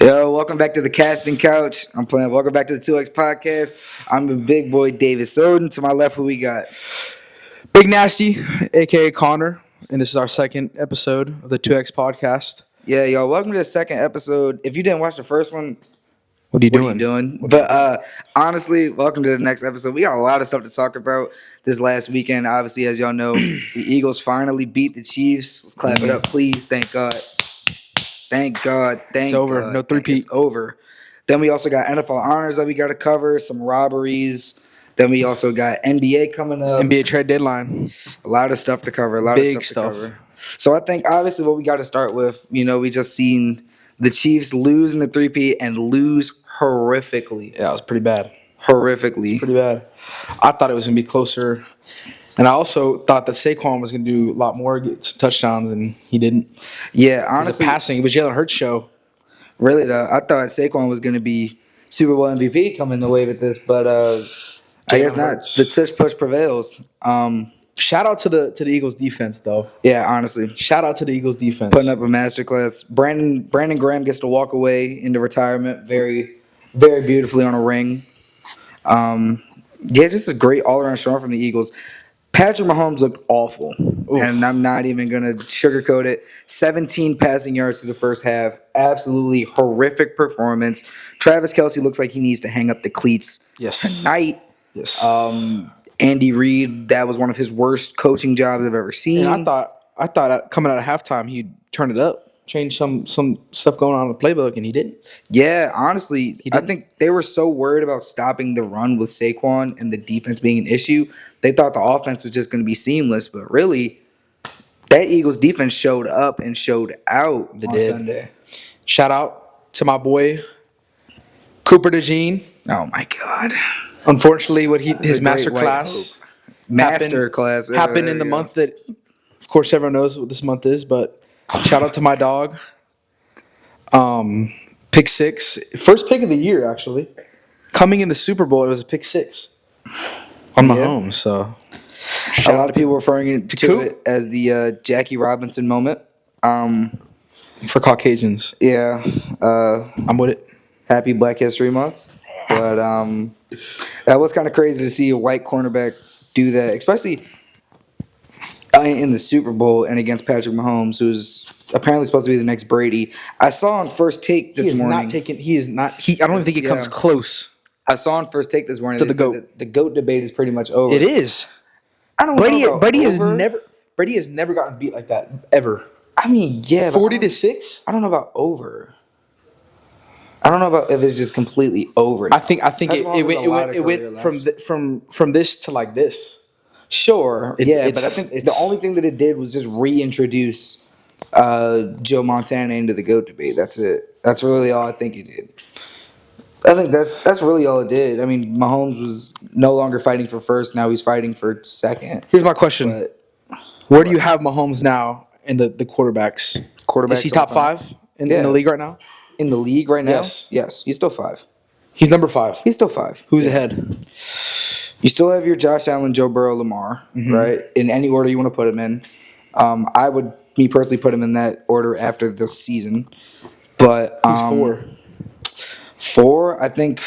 Yo, welcome back to the casting couch. I'm playing. Welcome back to the 2xPodcast. I'm the big boy David Soden. To my left, who we got? Big Nasty, aka Connor, and this is our second episode of the 2X podcast. Yeah, yo, welcome to the second episode. If you didn't watch the first one, What are you what are doing? you doing? But honestly, welcome to the next episode. We got a lot of stuff to talk about this last weekend. Obviously, as y'all know, the Eagles finally beat the Chiefs. Let's clap it up, please. Thank God. Thank God. It's over. God. No three-peat. It's over. Then we also got NFL honors that we got to cover, some robberies. Then we also got NBA coming up. NBA trade deadline. A lot of stuff to cover. A lot Big of stuff. to cover. So I think obviously what we got to start with, we just seen the Chiefs lose in the three-peat and lose horrifically. Yeah, it was pretty bad. Horrifically. Pretty bad. I thought it was going to be closer. And I also thought that Saquon was going to do a lot more, get some touchdowns, and he didn't. Yeah, It was honestly, passing. It was Jalen Hurts' show. really though, I thought Saquon was going to be Super Bowl MVP coming away with this, but I guess Jalen not. Hurts. The tush push prevails. Shout out to the Eagles defense, though. Yeah, honestly. Shout out to the Eagles defense. Putting up a masterclass. Brandon Graham gets to walk away into retirement very, very beautifully on a ring. Yeah, just a great all-around showing from the Eagles. Patrick Mahomes looked awful, and I'm not even going to sugarcoat it. 17 passing yards through the first half. Absolutely horrific performance. Travis Kelce looks like he needs to hang up the cleats tonight. Yes. Andy Reid, that was one of his worst coaching jobs I've ever seen. And I thought coming out of halftime he'd turn it up, change some stuff going on in the playbook, and he didn't. Yeah, honestly, I think they were so worried about stopping the run with Saquon and the defense being an issue. They thought the offense was just going to be seamless, but really, that Eagles defense showed up and showed out on Sunday. Shout out to my boy Cooper DeJean. Oh my God! Unfortunately, his The master Great White class happened in the month that, of course, everyone knows what this month is. But shout out to my dog. Pick six, first pick of the year actually. Coming in the Super Bowl, it was a pick six on Mahomes. So A lot of people referring to Coop. it as the Jackie Robinson moment. For Caucasians, Yeah, I'm with it. happy Black History Month. But that was kind of crazy to see a white cornerback do that, especially in the Super Bowl and against Patrick Mahomes, who's apparently supposed to be the next Brady. I saw on First Take this morning. I don't even think it comes close. I saw on First Take this morning To they the said GOAT. that the GOAT debate is pretty much over. It is. I don't know. Brady over. has never gotten beat like that ever. I mean, yeah, but 40-6. I don't know about over. I don't know about if it's just completely over. I think As it long as a lot of went career from this to like this. Sure, but I think the it's- only thing that it did was just reintroduce Joe Montana into the GOAT debate. That's it. That's really all I think it did. I think that's really all it did. I mean, Mahomes was no longer fighting for first. Now he's fighting for second. Here's my question: But where do you have Mahomes now in the quarterbacks? Quarterbacks Is he all top time. 5 in the league right now? in the league right now, Yes. he's still 5. He's number 5. He's still 5. Who's ahead? You still have your Josh Allen, Joe Burrow, Lamar, right? In any order you want to put him in. I would, me personally, put him in that order after the season. But Who's 4? 4, I think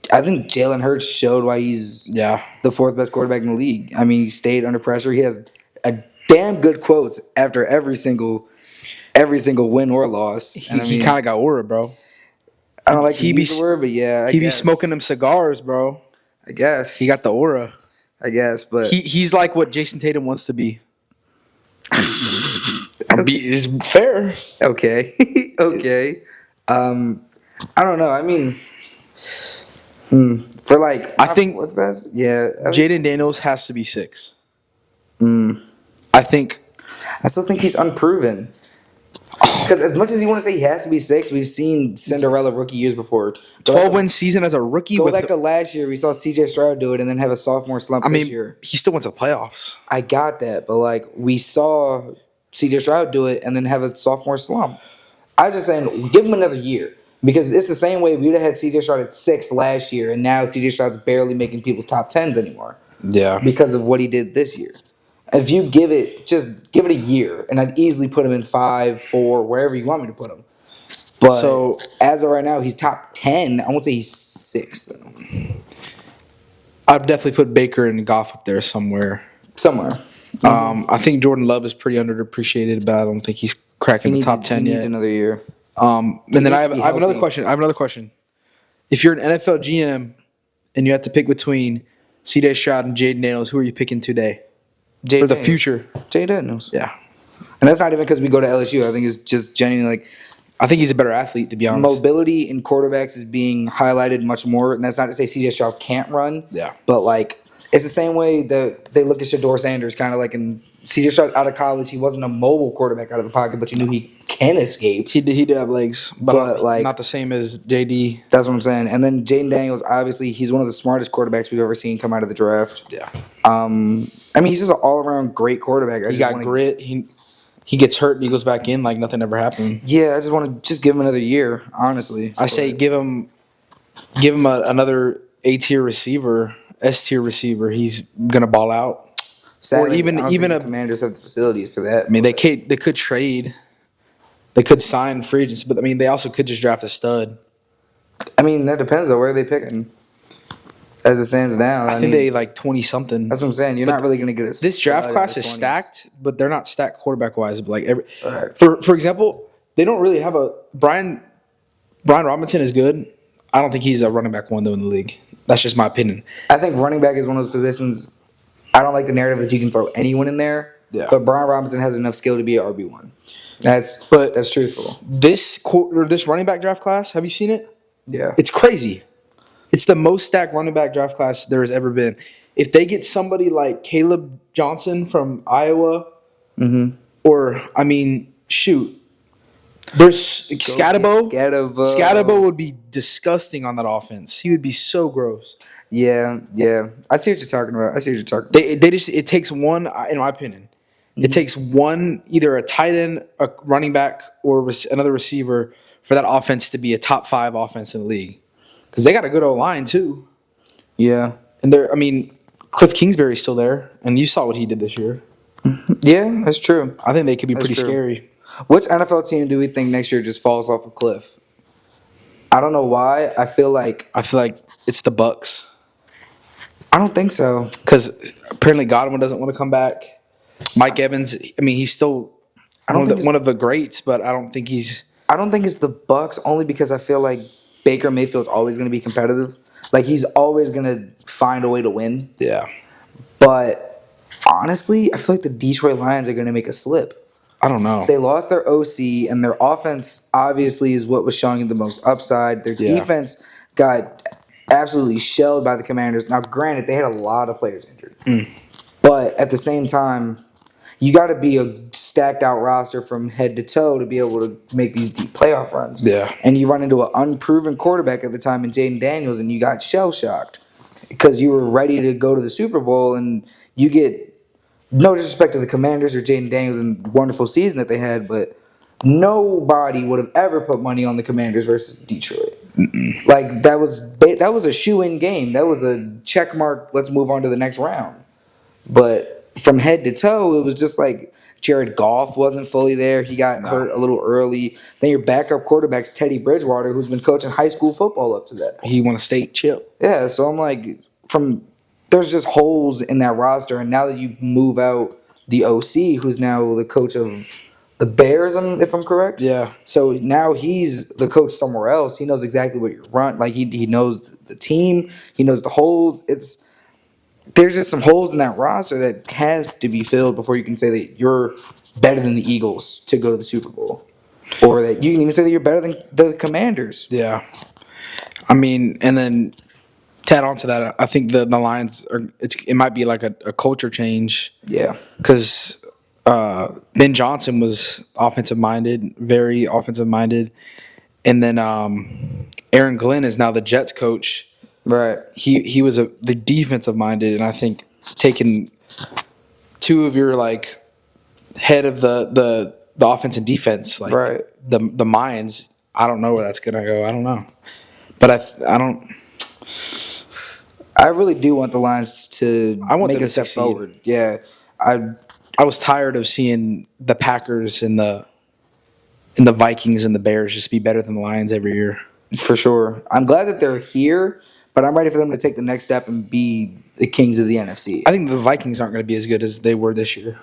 Jalen Hurts showed why he's the 4th best quarterback in the league. I mean, he stayed under pressure. He has a damn good quotes after every single win or loss. And He kind of got aura, bro. I don't like to he be- use the word, but yeah, I He be guess. smoking them cigars, bro. I guess He got the aura. I guess, but He's like what Jason Tatum wants to be. It's fair. okay, okay. I don't know. I mean, for like, I think- what's best. Yeah, Jaden Daniels has to be 6. I think I still think he's unproven. Because as much as you want to say he has to be 6, we've seen Cinderella rookie years before. 12-win season as a rookie. Go back to last year. We saw C.J. Stroud do it and then have a sophomore slump this year. he still went to the playoffs. I got that, but like we saw C.J. Stroud do it and then have a sophomore slump. I just saying, give him another year because it's the same way we'd have had C.J. Stroud at 6 last year, and now C.J. Stroud's barely making people's top 10s anymore Yeah. because of what he did this year. If you give it a year, and I'd easily put him in 5, 4, wherever you want me to put him. But So as of right now, he's top 10. I won't say he's 6th, though. I'd definitely put Baker and Goff up there somewhere. Somewhere. I think Jordan Love is pretty underappreciated, but I don't think he's cracking the top 10 he needs yet. another year. And then needs I to be have another healthy. question. If you're an NFL GM and you have to pick between C.J. Stroud and Jaden Daniels, who are you picking today for the future? Jay Daniels. Yeah. And that's not even because we go to LSU. I think it's just genuinely like I think he's a better athlete, to be honest. mobility in quarterbacks is being highlighted much more. And that's not to say CJ Stroud can't run. Yeah. But like it's the same way that they look at Shador Sanders, kind of like in CJ Stroud out of college, he wasn't a mobile quarterback out of the pocket, but you knew he can escape. He did have legs, but like not the same as JD. That's what I'm saying. And then Jaden Daniels, obviously, he's one of the smartest quarterbacks we've ever seen come out of the draft. Yeah. I mean, he's just an all-around great quarterback. He got grit. He gets hurt and he goes back in like nothing ever happened. Yeah, I just want to give him another year, honestly. I say give him another A-tier receiver, S-tier receiver. He's gonna ball out. Sadly, or even I don't think a the Commanders have the facilities for that. I mean, they could trade. They could sign free agents, but I mean, they also could just draft a stud. I mean, that depends on where are they picking. As it stands now, I think they like 20 something. That's what I'm saying. You're not really going to get a. This draft stud class in the is 20s. stacked, but they're not stacked quarterback wise. But like Right. for example, they don't really have a Brian Robinson is good. I don't think he's a running back one though in the league. That's just my opinion. I think running back is one of those positions. I don't like the narrative that you can throw anyone in there. Yeah. But Brian Robinson has enough skill to be an RB1. That's truthful. This running back draft class, have you seen it? Yeah. It's crazy. It's the most stacked running back draft class there has ever been. If they get somebody like Caleb Johnson from Iowa, or I mean, shoot, there's Scatabo. Scatabo would be disgusting on that offense. He would be so gross. Yeah. I see what you're talking about. It takes one, in my opinion, it takes one, either a tight end, a running back, or another receiver for that offense to be a top 5 offense in the league. Because they got a good O-line too. Yeah. And Cliff Kingsbury's still there, and you saw what he did this year. Yeah, that's true. I think they could be That's pretty true. scary. Which NFL team do we think next year just falls off a cliff? I don't know why. I feel like it's the Bucks. I don't think so. Because apparently Godwin doesn't want to come back. Mike Evans, I mean, he's still one of the greats, but I don't think he's. I don't think it's the Bucks only because I feel like Baker Mayfield's always going to be competitive. Like he's always going to find a way to win. Yeah. But honestly, I feel like the Detroit Lions are going to make a slip. I don't know. They lost their OC, and their offense obviously is what was showing the most upside. Their defense got absolutely shelled by the Commanders. Now, granted, they had a lot of players injured. But at the same time, you got to be a stacked out roster from head to toe to be able to make these deep playoff runs. Yeah. And you run into an unproven quarterback at the time in Jaden Daniels, and you got shell shocked because you were ready to go to the Super Bowl, and you get no disrespect to the Commanders or Jaden Daniels and the wonderful season that they had, but nobody would have ever put money on the Commanders versus Detroit. Like that was a shoe-in game. That was a check mark. Let's move on to the next round. But from head to toe, it was just like Jared Goff wasn't fully there. He got hurt a little early. Then your backup quarterback's Teddy Bridgewater, who's been coaching high school football up to that point. He won a state chip. Yeah, so I'm like, there's just holes in that roster, and now that you move out the OC, who's now the coach of the Bears, if I'm correct. Yeah. So now he's the coach somewhere else. He knows exactly what you're run. Like he knows the team. He knows the holes. There's just some holes in that roster that has to be filled before you can say that you're better than the Eagles to go to the Super Bowl, or that you can even say that you're better than the Commanders. Yeah. I mean, and then to add on to that, I think the Lions it might be like a culture change. Yeah. Because Ben Johnson was offensive minded, very offensive minded, and then Aaron Glenn is now the Jets coach. Right. He was the defensive minded, and I think taking two of your like head of the offense and defense, like Right. the minds. I don't know where that's gonna go. I don't know, but I don't. I really do want the Lions to I want make them a to step succeed. forward. Yeah. I was tired of seeing the Packers in the and the Vikings and the Bears just be better than the Lions every year. For sure. I'm glad that they're here, but I'm ready for them to take the next step and be the kings of the NFC. I think the Vikings aren't going to be as good as they were this year.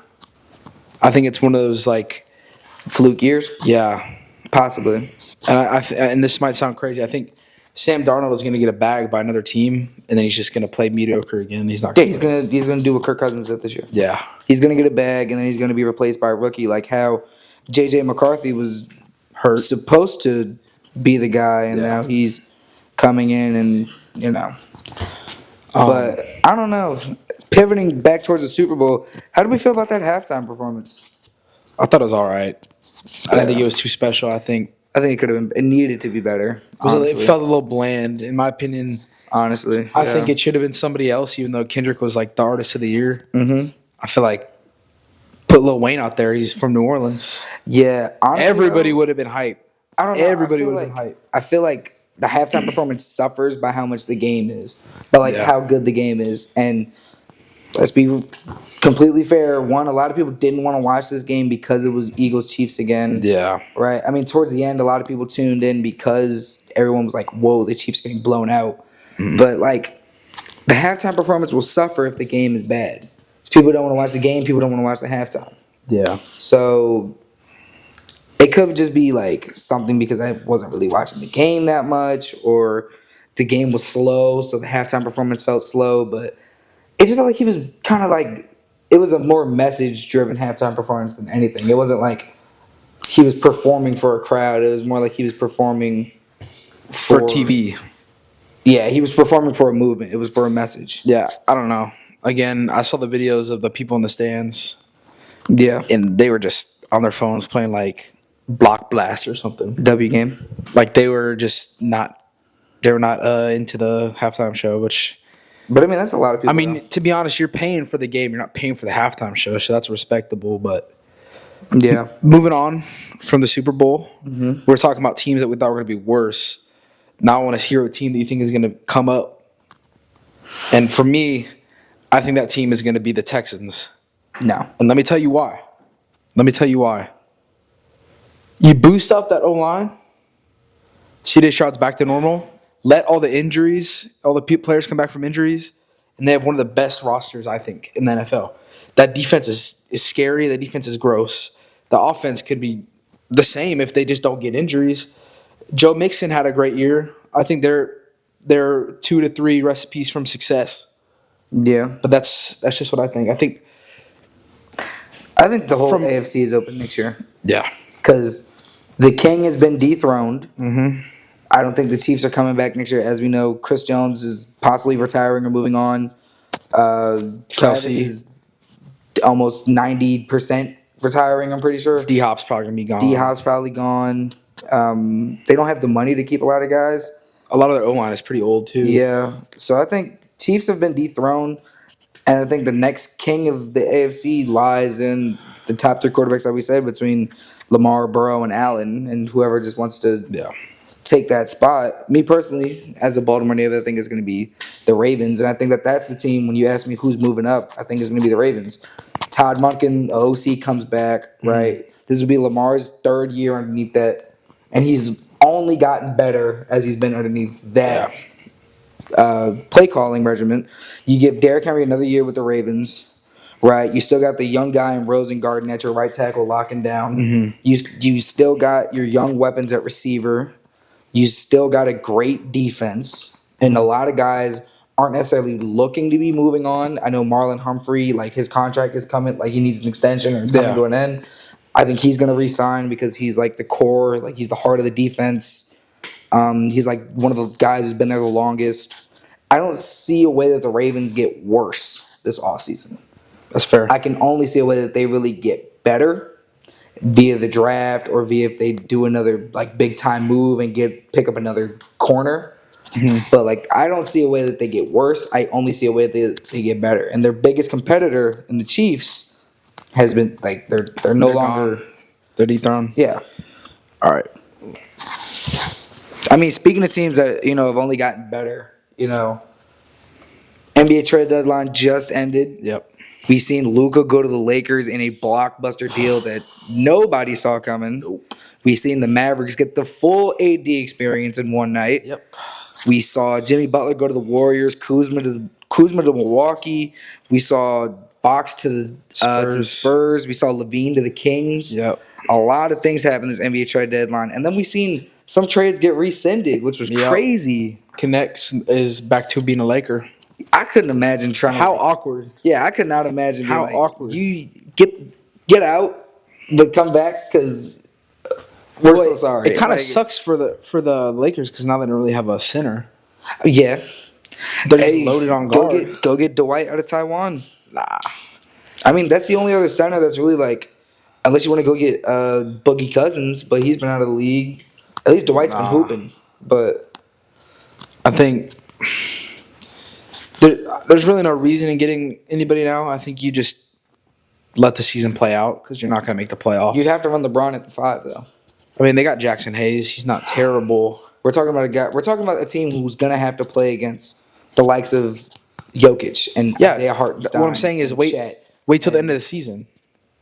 I think it's one of those like, Fluke years? yeah. Possibly. And and this might sound crazy. I think Sam Darnold is going to get a bag by another team, and then he's just going to play mediocre again. He's not. Yeah, he's gonna do what Kirk Cousins did this year. Yeah. He's gonna get a bag, and then he's gonna be replaced by a rookie, like how J.J. McCarthy was Hurt. supposed to be the guy, and Yeah. now he's coming in, and But I don't know. Pivoting back towards the Super Bowl, how do we feel about that halftime performance? I thought it was all right. I didn't think it was too special. I think it could have been. It needed to be better. it felt a little bland, in my opinion. Honestly, I think it should have been somebody else, even though Kendrick was like the artist of the year. Mm-hmm. I feel like put Lil Wayne out there. He's from New Orleans. Yeah, honestly, Everybody would have been hyped. I don't know. Everybody would have been hyped. I feel like the halftime performance suffers by how much the game is, but like how good the game is. And let's be completely fair. One, a lot of people didn't want to watch this game because it was Eagles Chiefs again. Yeah. Right. I mean, towards the end, a lot of people tuned in because everyone was like, "Whoa, the Chiefs are getting blown out." Mm-hmm. But like, the halftime performance will suffer if the game is bad. People don't want to watch the game. People don't want to watch the halftime. Yeah. So it could just be like something because I wasn't really watching the game that much, or the game was slow, so the halftime performance felt slow. But it just felt like he was kind of like, it was a more message-driven halftime performance than anything. It wasn't like he was performing for a crowd. It was more like he was performing For TV. Yeah, he was performing for a movement. It was for a message. Yeah, I don't know. Again, I saw the videos of the people in the stands. Yeah. And they were just on their phones playing like Block Blast or something. W game. Like they were just not into the halftime show, which But I mean, that's a lot of people. I mean, to be honest, you're paying for the game, you're not paying for the halftime show, so that's respectable, but yeah. Moving on from the Super Bowl, we're talking about teams that we thought were going to be worse. Now I want to hear a team that you think is going to come up. And for me, I think that team is going to be the Texans. No. And let me tell you why. You boost up that O-line, C.J. Stroud's back to normal, let all the injuries, all the players come back from injuries, and they have one of the best rosters, I think, in the NFL. That defense is scary. The defense is gross. The offense could be the same if they just don't get injuries. Joe Mixon had a great year. I think they're 2 to 3 recipes from success. Yeah. But that's just what I think. I think the whole AFC is open next year. Yeah. Because the king has been dethroned. Mm-hmm. I don't think the Chiefs are coming back next year. As we know, Chris Jones is possibly retiring or moving on. Travis is almost 90% retiring, I'm pretty sure. D-Hop's probably going to be gone. D-Hop's probably gone. They don't have the money to keep a lot of guys. A lot of their O-line is pretty old, too. Yeah. So I think Chiefs have been dethroned. And I think the next king of the AFC lies in the top 3 quarterbacks that we said, between Lamar, Burrow, and Allen, and whoever just wants to take that spot. Me personally, as a Baltimore native, I think it's going to be the Ravens. And I think that that's the team, when you ask me who's moving up, I think it's going to be the Ravens. Todd Monken, OC, comes back, right? This would be Lamar's 3rd year underneath that. And he's only gotten better as he's been underneath that play calling regimen. You give Derrick Henry another year with the Ravens, right? You still got the young guy in Rosengarten at your right tackle locking down. Mm-hmm. You still got your young weapons at receiver. You still got a great defense. And a lot of guys aren't necessarily looking to be moving on. I know Marlon Humphrey, like, his contract is coming, like, he needs an extension or it's coming to an end. I think he's going to re-sign because he's like the core, like, he's the heart of the defense. He's like one of the guys who's been there the longest. I don't see a way that the Ravens get worse this offseason. That's fair. I can only see a way that they really get better via the draft, or via if they do another like big time move and pick up another corner. Mm-hmm. But like, I don't see a way that they get worse. I only see a way that they get better. And their biggest competitor in the Chiefs has been like they're no longer gone. They're dethroned. Yeah. All right. I mean, speaking of teams that, have only gotten better, NBA trade deadline just ended. Yep. We seen Luka go to the Lakers in a blockbuster deal that nobody saw coming. Nope. We seen the Mavericks get the full AD experience in one night. Yep. We saw Jimmy Butler go to the Warriors, Kuzma to Milwaukee. We saw Fox to the Spurs. Spurs. We saw Levine to the Kings. Yep. A lot of things happened this NBA trade deadline, and then we seen some trades get rescinded, which was Yep. crazy. Connects is back to being a Laker. I couldn't imagine trying. How awkward. Yeah, I could not imagine. Being How like, awkward. You get out, but come back because we're so sorry. It kind of Like, sucks for the Lakers because now they don't really have a center. Yeah, They're just loaded on guard. Go get Dwight out of Taiwan. Nah. I mean, that's the only other center that's really like, unless you want to go get Boogie Cousins, but he's been out of the league. At least Dwight's been hooping, but I think there's really no reason in getting anybody now. I think you just let the season play out because you're not going to make the playoffs. you'd have to run LeBron at the 5 though. I mean, they got Jackson Hayes. He's not terrible. We're talking about a guy. We're talking about a team who's gonna have to play against the likes of Jokic and Isaiah Hartenstein. What I'm saying is and wait Chet. till the end of the season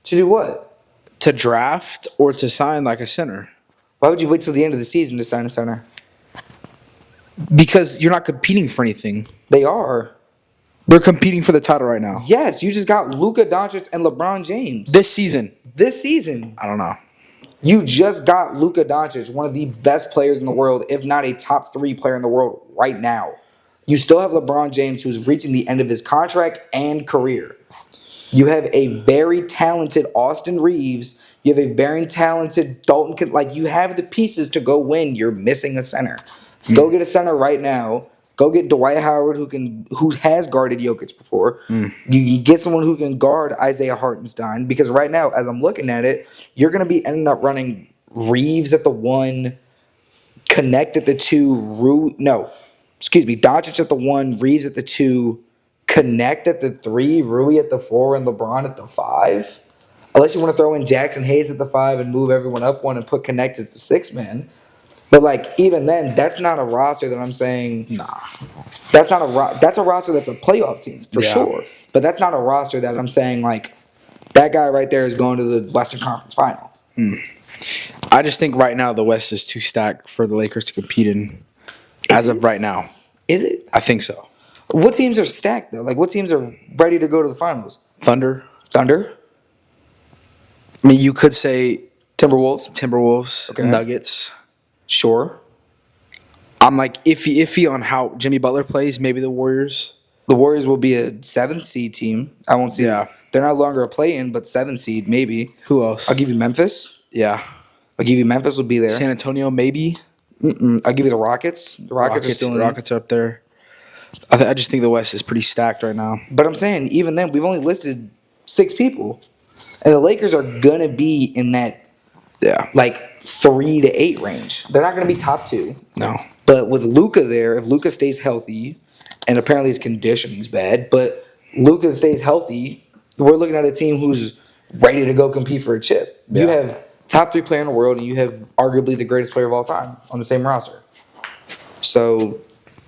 To do what? to draft or to sign like a center Why would you wait till the end of the season to sign a center? because you're not competing for anything. They are. They're competing for the title right now. Yes, you just got Luka Doncic and LeBron James This season, this season. I don't know. You just got Luka Doncic, one of the best players in the world, if not a top 3 player in the world right now. You still have LeBron James, who's reaching the end of his contract and career. You have a very talented Austin Reeves. You have a very talented Dalton. Like, you have the pieces to go win. You're missing a center. Go get a center right now. Go get Dwight Howard, who has guarded Jokic before. You can get someone who can guard Isaiah Hartenstein, because right now, as I'm looking at it, you're going to be ending up running Reeves at the 1, Connect at the 2, Doncic at the 1, Reeves at the 2, Connect at the 3, Rui at the 4, and LeBron at the 5. Unless you want to throw in Jackson Hayes at the 5 and move everyone up 1 and put Connect as the 6th man. But like, even then, that's not a roster that I'm saying. Nah, that's not that's a roster that's a playoff team for sure. But that's not a roster that I'm saying like that guy right there is going to the Western Conference Final. I just think right now the West is too stacked for the Lakers to compete in. As of right now, Is it? I think so. What teams are stacked though? Like, what teams are ready to go to the finals? Thunder. Thunder, I mean, you could say Timberwolves, Timberwolves, Nuggets. sure. I'm like iffy on how Jimmy Butler plays. Maybe the Warriors. The Warriors will be a 7th seed team. I won't see. Yeah. They're no longer a play-in, but 7th seed maybe. Who else? I'll give you Memphis. Yeah. I'll give you Memphis will be there. San Antonio, maybe. I'll give you the Rockets. The Rockets are still in. Rockets are up there. I just think the West is pretty stacked right now. But I'm saying, even then, we've only listed 6 people. And the Lakers are going to be in that, like, 3 to 8 range. They're not going to be top 2. No. But with Luka there, if Luka stays healthy, and apparently his conditioning's bad, but Luka stays healthy, we're looking at a team who's ready to go compete for a chip. You Yeah. have top 3 player in the world, and you have arguably the greatest player of all time on the same roster. So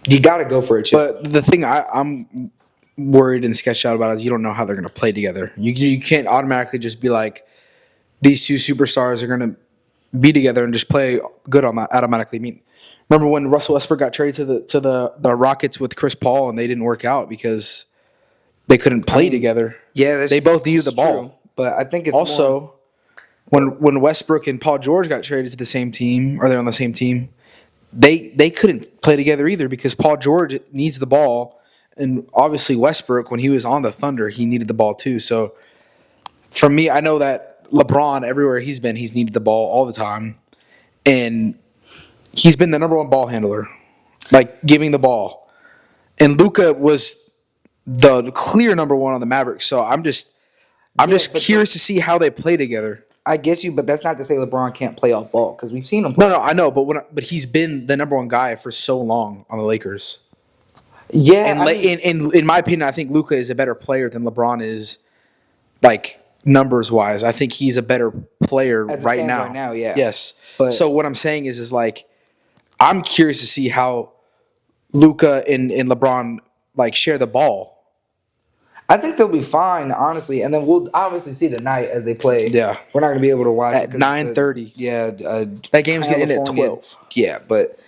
you got to go for a chip. But the thing I'm worried and sketched out about is you don't know how they're going to play together. You can't automatically just be like, these 2 superstars are going to be together and just play good automatically. I mean, remember when Russell Westbrook got traded to the Rockets with Chris Paul and they didn't work out because they couldn't play together. Yeah, they both needed the ball. True. But I think it's Also, when Westbrook and Paul George got traded to the same team, or they're on the same team, they couldn't play together either because Paul George needs the ball, and obviously Westbrook, when he was on the Thunder, he needed the ball too. So for me, I know that LeBron, everywhere he's been, he's needed the ball all the time, and he's been the number 1 ball handler, like giving the ball. And Luka was the clear number 1 on the Mavericks. So I'm just curious to see how they play together. I guess you, but that's not to say LeBron can't play off ball, because we've seen him play. No, I know, but he's been the number 1 guy for so long on the Lakers. Yeah, And in my opinion, I think Luka is a better player than LeBron is, like numbers wise. I think he's a better player As it right stands now. right now, yeah. Yes. But- So what I'm saying is like, I'm curious to see how Luka and LeBron like share the ball. I think they'll be fine, honestly, and then we'll obviously see tonight as they play. Yeah. We're not going to be able to watch it At because 9:30. that game's gonna end at 12. Yeah, but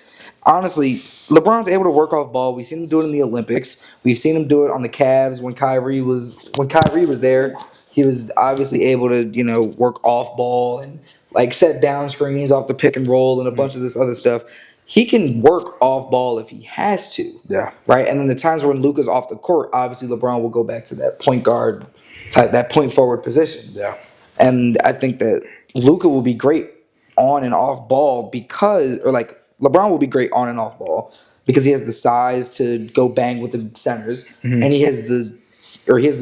honestly, LeBron's able to work off ball. We've seen him do it in the Olympics. We've seen him do it on the Cavs when Kyrie was there. He was obviously able to work off ball and like set down screens off the pick and roll and a bunch of this other stuff. He can work off ball if he has to. Yeah. Right. And then the times when Luka's off the court, obviously LeBron will go back to that point guard type, that point forward position. Yeah. And I think that Luka will be great on and off ball LeBron will be great on and off ball because he has the size to go bang with the centers, and he has the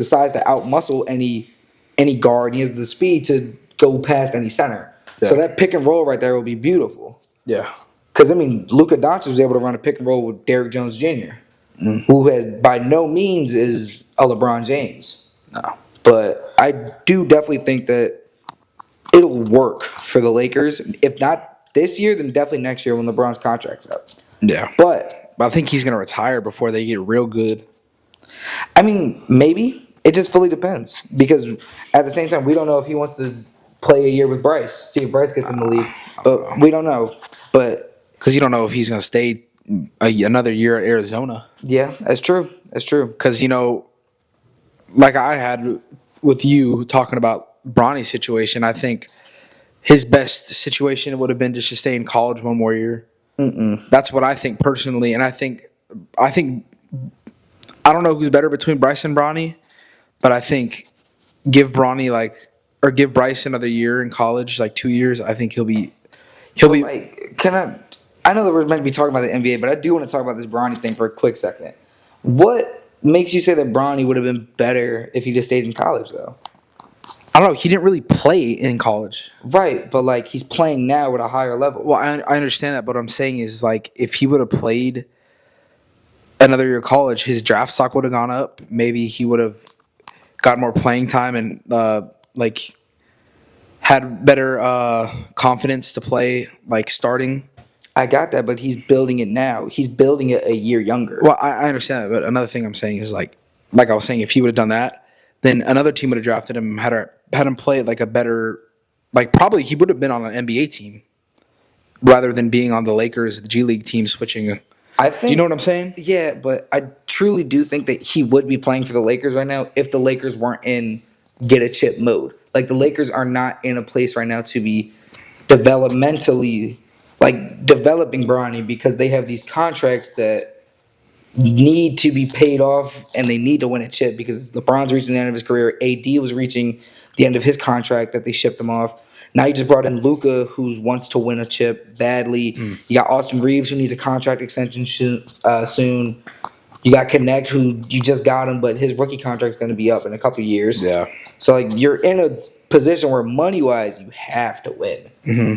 size to outmuscle any guard. He has the speed to go past any center. Yeah. So that pick and roll right there will be beautiful. Yeah. Because Luka Doncic was able to run a pick and roll with Derrick Jones Jr., who has by no means is a LeBron James. No. But I do definitely think that it'll work for the Lakers. If not this year, then definitely next year when LeBron's contract's up. Yeah. But I think he's gonna retire before they get real good. maybe. It just fully depends. Because at the same time, we don't know if he wants to play a year with Bryce, see if Bryce gets in the league. But we don't know. But Because you don't know if he's gonna stay another year at Arizona. yeah, that's true. That's true. Because like I had with you talking about Bronny's situation, I think his best situation would have been just to stay in college one more year. That's what I think personally, and I think I don't know who's better between Bryce and Bronny, but I think give Bryce another year in college, like 2 years. I think he'll be. I know that we're meant to be talking about the NBA, but I do want to talk about this Bronny thing for a quick second. What makes you say that Bronny would have been better if he just stayed in college, though? I don't know. He didn't really play in college. Right, but he's playing now at a higher level. Well, I understand that, but what I'm saying is if he would have played another year of college, his draft stock would have gone up. Maybe he would have got more playing time and had better confidence to play starting. I got that, but he's building it now. He's building it a year younger. Well, I understand that, but another thing I'm saying is like I was saying, if he would have done that, then another team would have drafted him, had him play at a better, probably he would have been on an NBA team rather than being on the Lakers, the G League team switching. I think, do you know what I'm saying? Yeah, but I truly do think that he would be playing for the Lakers right now if the Lakers weren't in get a chip mode. The Lakers are not in a place right now to be developmentally developing Bronny because they have these contracts that need to be paid off and they need to win a chip because LeBron's reaching the end of his career. AD was reaching the end of his contract that they shipped him off. Now you just brought in Luka, who wants to win a chip badly. You got Austin Reeves, who needs a contract extension soon. You got Connect, who you just got him, but his rookie contract's going to be up in a couple of years. Yeah. So you're in a position where money-wise you have to win.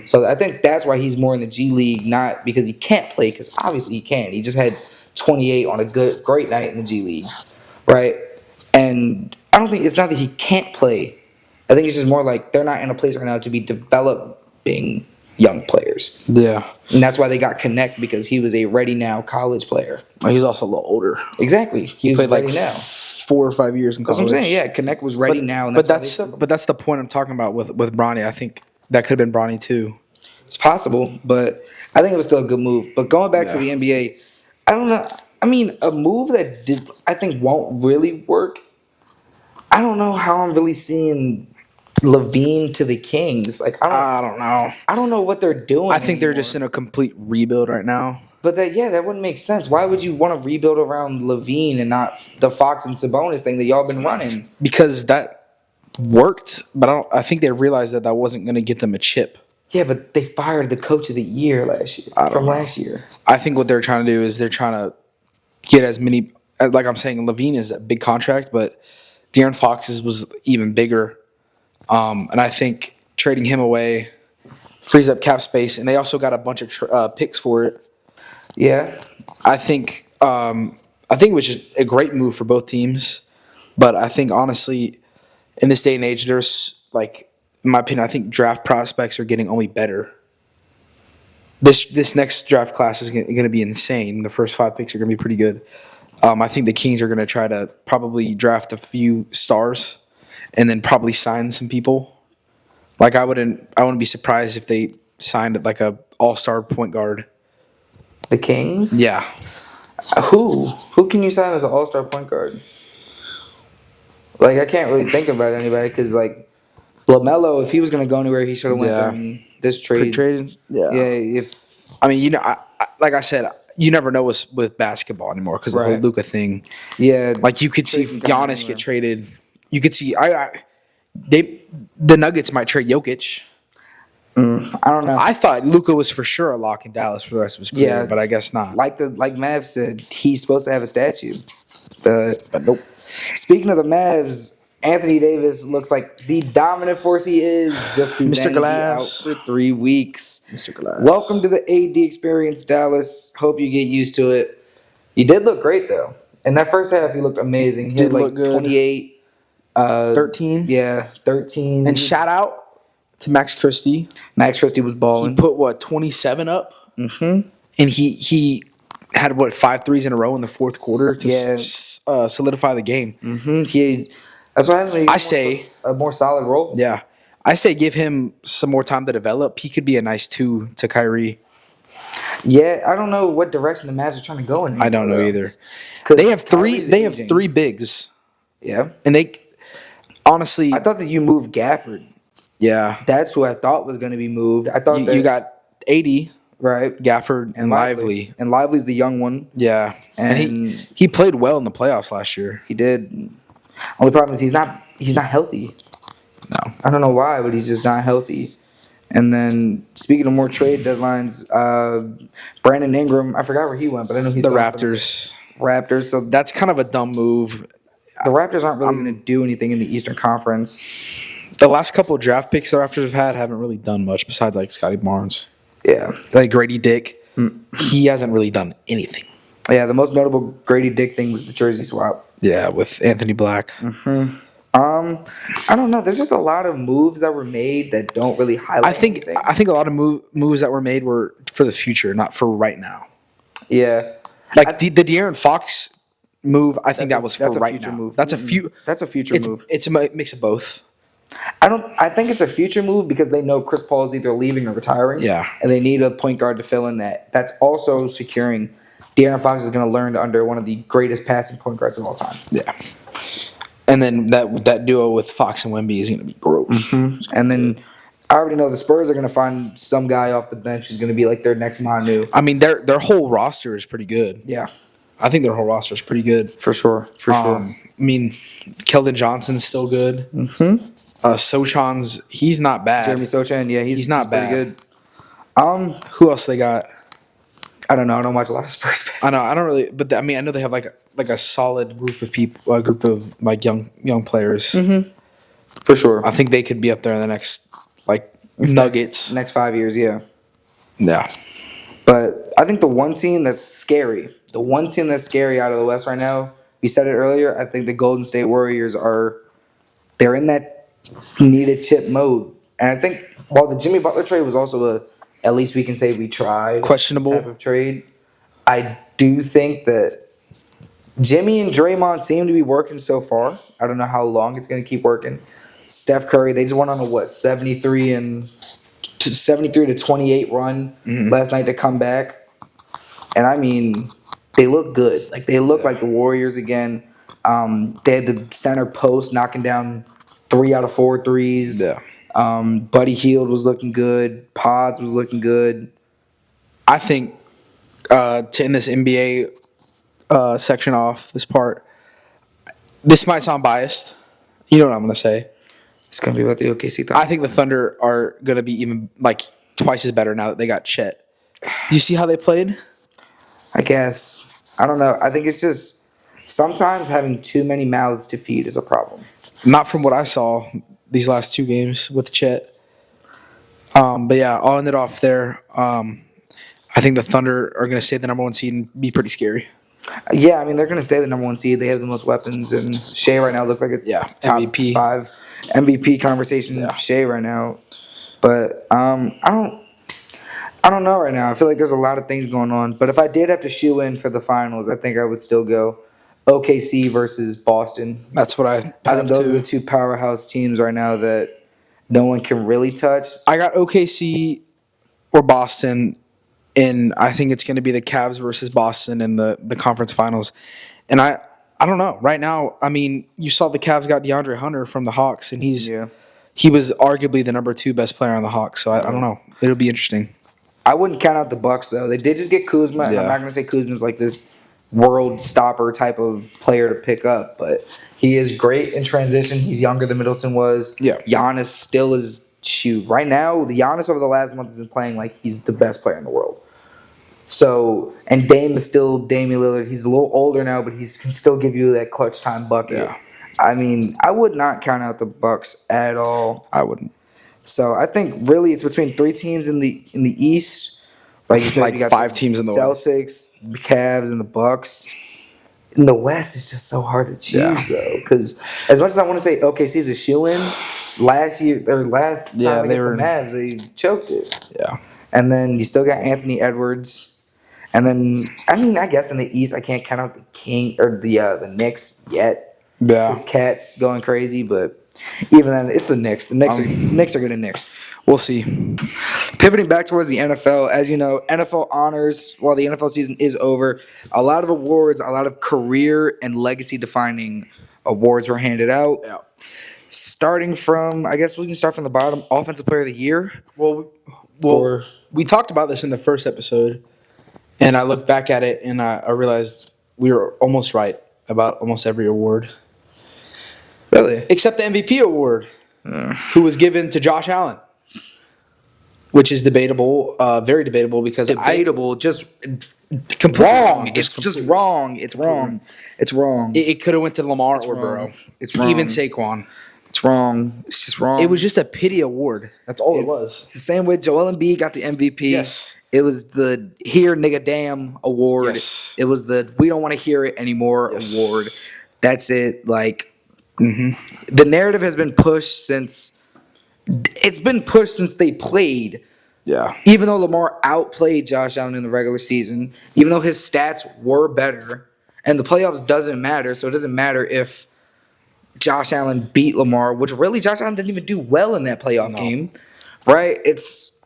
So I think that's why he's more in the G League, not because he can't play, because obviously he can. He just had 28 on a great night in the G League, right? And I don't think it's not that he can't play. I think it's just more they're not in a place right now to be developing young players. Yeah. And that's why they got Connect, because he was a ready now college player. He's also a little older. Exactly. He played ready now. 4 or 5 years in college. That's what I'm saying. Yeah, Connect was ready now. And but that's the point I'm talking about with Bronny. I think that could have been Bronny too. It's possible, but I think it was still a good move. But going back to the NBA, I don't know. A move that I think won't really work. I don't know how I'm really seeing Levine to the Kings. I don't know. I don't know what they're doing. I think they're just in a complete rebuild right now. But that wouldn't make sense. Why would you want to rebuild around Levine and not the Fox and Sabonis thing that y'all been running? Because that worked, but I think they realized that wasn't going to get them a chip. Yeah, but they fired the coach of the year last year. I think what they're trying to do is they're trying to get as many. Like I'm saying, Levine is a big contract, but De'Aaron Fox's was even bigger. And I think trading him away frees up cap space, and they also got a bunch of picks for it. Yeah, I think it was just a great move for both teams, but I think honestly, in this day and age, there's in my opinion, I think draft prospects are getting only better. This next draft class is going to be insane. The first 5 picks are going to be pretty good. I think the Kings are going to try to probably draft a few stars, and then probably sign some people. Like I wouldn't be surprised if they signed like a all-star point guard. The Kings? Yeah, Who can you sign as an all-star point guard? Like, I can't really think about anybody because, like, LaMelo, if he was going to go anywhere, he should have went Yeah. during this trade. Pre-traded. Yeah. Yeah, if I mean, like I said, you never know with basketball anymore because the whole Right. Luka thing. yeah, Like you could see Trade can come Giannis anywhere. get traded. You could see the Nuggets might trade Jokic. I don't know. I thought Luka was for sure a lock in Dallas for the rest of his career, Yeah. but I guess not. Like Mav said, he's supposed to have a statue, but Nope. speaking of the Mavs, Anthony Davis looks like the dominant force he is, just to Mr. then be out Glass. for 3 weeks. Mr. Glass. Welcome to the AD experience, Dallas. Hope you get used to it. He did look great though. In that first half, he looked amazing. He Did had like look good. 28, 13. yeah, 13. And shout out to Max Christie. Max Christie was He balling. put 27 up, and he had 5 threes in a row in the fourth quarter to Yeah. solidify the game. That's what happens when you I get say- a more solid role. Yeah, I say give him some more time to develop. He could be a nice 2 to Kyrie. Yeah, I don't know what direction the Mavs are trying to go in. I don't know though. either. 'Cause They have three. Kyrie's They have aging. 3 bigs, Yeah, and they honestly, I thought that you moved Gafford. yeah. That's who I thought was going to be moved. I thought that You got 80, right Gafford, and Lively. and Lively's the young one. Yeah, and And- he played well in the playoffs last year. He did. Only problem is he's not healthy. No, I don't know why, but he's just not healthy. And then speaking of more trade deadlines, Brandon Ingram, I forgot where he went, but I know he's the going for Raptors. Raptors. So That's kind of a dumb move. the Raptors aren't really going to do anything in the Eastern Conference. The last couple of draft picks the Raptors have had haven't really done much besides like Scotty Barnes, Yeah. like Grady Dick. He hasn't really done anything. Yeah, the most notable Grady Dick thing was the jersey swap. Yeah, with Anthony Black. I don't know. There's just a lot of moves that were made that don't really highlight I think anything. a lot of moves that were made were for the future, not for right now. Yeah. Like the De'Aaron Fox move, I think that was for that's a right future now. move. That's a That's a future move. It's a mix of both. I think it's a future move because they know Chris Paul is either leaving or retiring. Yeah. And they need a point guard to fill in that. That's also securing De'Aaron Fox is going to learn under one of the greatest passing point guards of all time. Yeah. And then that duo with Fox and Wemby is going to be gross. And then I already know the Spurs are going to find some guy off the bench who's going to be like their next Manu. I mean, their whole roster is pretty good. Yeah, I think their whole roster is pretty good. for sure. I mean, Keldon Johnson's still good. Sochan's he's not bad. Jeremy Sochan, yeah, he's not pretty bad. good. Who else they got? I don't know. I don't watch a lot of Spurs basketball. I know. I don't really. But I mean, I know they have like a solid group of people, a group of like young players. For sure. I think they could be up there in the next like Nuggets. Next 5 years, yeah. Yeah. But I think the one team that's scary out of the West right now, we said it earlier, I think the Golden State Warriors they're in that need a chip mode. And I think while the Jimmy Butler trade was also at least we can say we tried Questionable. type of trade, I do think that Jimmy and Draymond seem to be working so far. I don't know how long it's going to keep working. Steph Curry, they just went on a 73 to 28 run last night to come back. And I mean, they look good. Like they look like the Warriors again. They had the center post knocking down 3 out of 4 threes. Yeah. Buddy Hield was looking good. Pods was looking good. I think to end this NBA section off, this part, this might sound biased. You know what I'm going to say. It's gonna be about the OKC thing. I think the Thunder are going to be even like twice as better now that they got Chet. Do you see how they played? I guess. I don't know. I think it's just sometimes having too many mouths to feed is a problem. Not from what I saw these last 2 games with Chet. But yeah, I'll end it off there. I think the Thunder are going to stay the number 1 seed and be pretty scary. Yeah, I mean they're gonna stay the number 1 seed. They have the most weapons, and Shea right now looks like a top MVP. 5 MVP conversation. Yeah. Shea right now, but I don't know right now. I feel like there's a lot of things going on. But if I did have to shoe in for the finals, I think I would still go OKC versus Boston. That's what I I have think those are the too. two powerhouse teams right now that no one can really touch. I got OKC or Boston, and I think it's going to be the Cavs versus Boston in the conference finals. And I don't know. Right now, I mean, you saw the Cavs got DeAndre Hunter from the Hawks, and Yeah. he was arguably the number 2 best player on the Hawks. So I don't know. It'll be interesting. I wouldn't count out the Bucks though. They did just get Kuzma, and I'm Yeah. not going to say Kuzma's like this world stopper type of player to pick up, but he is great in transition. He's younger than Middleton was. Yeah. Giannis still is right now. The Giannis over the last month has been playing like he's the best player in the world. So, and Dame is still Damian Lillard. He's a little older now, but he can still give you that clutch time bucket. Yeah. I mean, I would not count out the Bucks at all. I wouldn't. So I think really it's between 3 teams in the East. Like you said, Like you got 5 the teams in the West. Celtics, the Cavs, and the Bucks. In the West, it's just so hard to choose though, because as much as I want to say OKC's a shoe-in, last time against the Mavs, they choked it. Yeah. And then you still got Anthony Edwards. And then, I mean, I guess in the East, I can't count out the King or the Knicks yet. Yeah. His Cat's going crazy, but even then, it's the Knicks. The Knicks are going to Knicks. We'll see. Pivoting back towards the NFL, as you know, NFL honors, while the NFL season is over, a lot of awards, a lot of career and legacy-defining awards were handed out. Yeah. Starting from, I guess we can start from the bottom, Offensive Player of the Year. Well, Or- we talked about this in the first episode, and I looked back at it, and I realized we were almost right about almost every award. Really? Except the MVP award, who was given to Josh Allen, which is debatable, very debatable, because Debatable, just completely wrong. Just It's just completely wrong. It's wrong. It's wrong. It could have went to Lamar or wrong. Burrow. It's wrong. Even Saquon. It's wrong. It's just wrong. It was just a pity award. That's all it was. It's the same way Joel Embiid got the MVP. Yes. It was the "Here Nigga Damn" award. Yes. It was the "We Don't Want to Hear It Anymore" Yes. award. That's it. Like, the narrative has been pushed since. It's been pushed since they played. Yeah. Even though Lamar outplayed Josh Allen in the regular season, even though his stats were better, and the playoffs doesn't matter, so it doesn't matter if Josh Allen beat Lamar, which really Josh Allen didn't even do well in that playoff game, right? It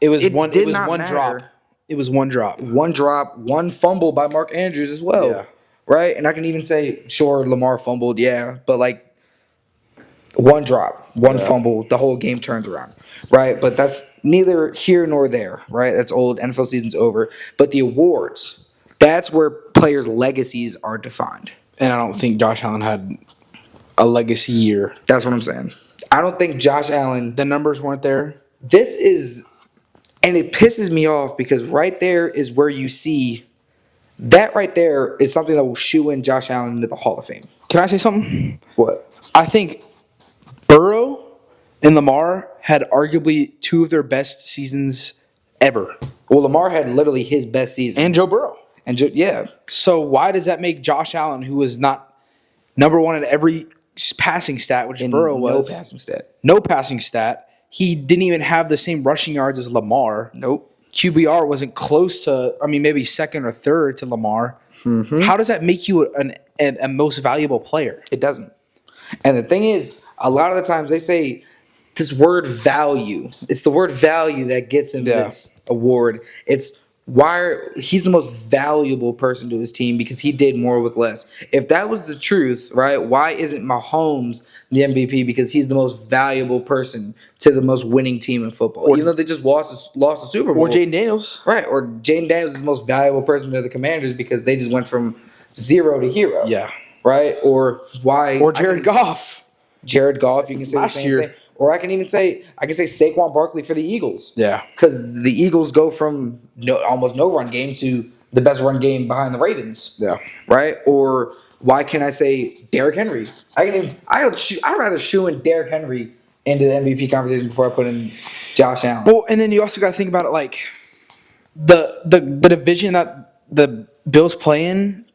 was one did drop. not matter. It was one drop. One drop, one fumble by Mark Andrews as well, Yeah. right? And I can even say, sure, Lamar fumbled, yeah, but like one drop, one fumble, the whole game turns around, right? But that's neither here nor there, right? That's old. NFL season's over. But the awards, that's where players' legacies are defined. And I don't think Josh Allen had a legacy year. That's what I'm saying. I don't think Josh Allen. The numbers weren't there. This is, and it pisses me off because right there is where you see that right there is something that will shoe in Josh Allen into the Hall of Fame. Can I say something? What? I think Burrow and Lamar had arguably 2 of their best seasons ever. Well, Lamar had literally his best season. And Joe Burrow. Yeah. So why does that make Josh Allen, who was not number 1 at every passing stat, which Burrow was, No passing stat. no passing stat. He didn't even have the same rushing yards as Lamar. Nope. QBR wasn't close to, I mean, maybe second or third to Lamar. How does that make you a most valuable player? It doesn't. And the thing is, a lot of the times they say this word value. It's the word value that gets him this award. It's he's the most valuable person to his team because he did more with less. If that was the truth, right, why isn't Mahomes the MVP? Because he's the most valuable person to the most winning team in football. Even though they just lost the Super Bowl. Or Jaden Daniels. Right, or Jaden Daniels is the most valuable person to the Commanders because they just went from 0 to hero. Yeah. Right? Or why? Or Jared Goff. Jared Goff, you can say Last the same year. thing. Or I can say Saquon Barkley for the Eagles. Yeah. Because the Eagles go from almost no run game to the best run game behind the Ravens. Yeah. Right? Or why can I say Derrick Henry? I'd rather shoe in Derrick Henry into the MVP conversation before I put in Josh Allen. Well, and then you also got to think about it like the division that the Bills play in.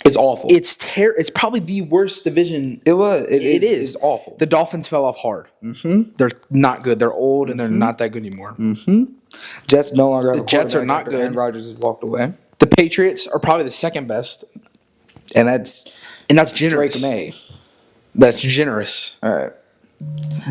It's awful. It's probably the worst division. It was. It is. It's awful. The Dolphins fell off hard. They're not good. They're old and they're not that good anymore. Jets no longer have a Jets are quarterback not after good. Aaron Rodgers has walked away. The Patriots are probably the second best. And that's generous. Drake May. That's generous. All right.